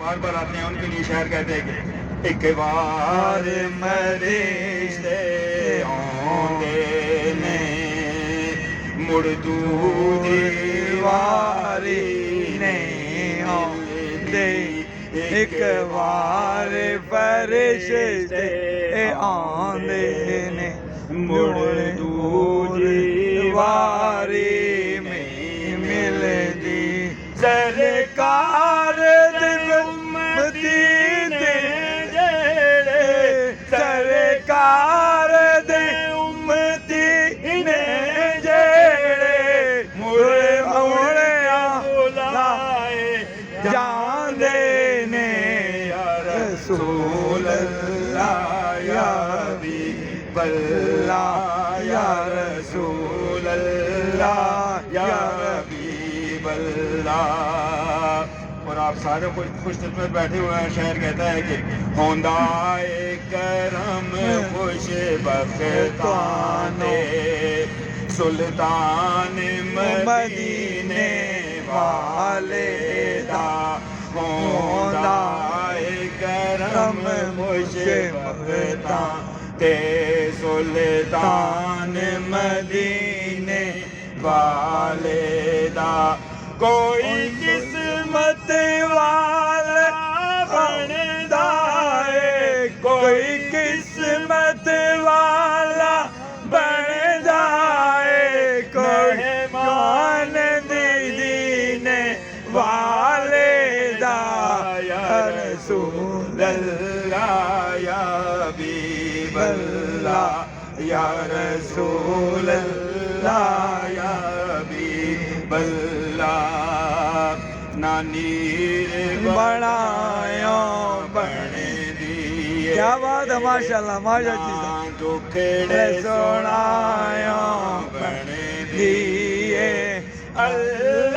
बार बार आते हैं उनके लिए शायर कहते हैं कि एक बार मरिश्ते आंदे ने मुड़ दूरी ने आंदे एक बार फरिश्ते आंदे ने मुड़ दूरी में मिलदी सरकार मदीने जेड़े सरकार दे उम्मतीने जेड़े मुड़े मुड़े बुलाए जांदे ने या रसूल अल्लाह या हबीब अल्लाह या रसूल अल्लाह या हबीब अल्लाह। और आप सारे खुशकिस्मत बैठे हुए हैं। शायर कहता है कि होंदा करम खुश बख्ताने सुल्तान मदीने वाले दा होंदा करम खुश बख्ता ते सुल्तान मदीने वाले दा कोई किस्मत वाला बनदा है कोई किस्मत वाला बनदा है मेहमान दीने वाले दा या रसूल अल्लाह या हबीब अल्लाह या रसूल अल्लाह या हबीब अल्लाह। नानीर बनाया बने दिए क्या बात है माशाल्लाह माशाल्लाह दुखड़े सोनाया बने दिए अल्लाह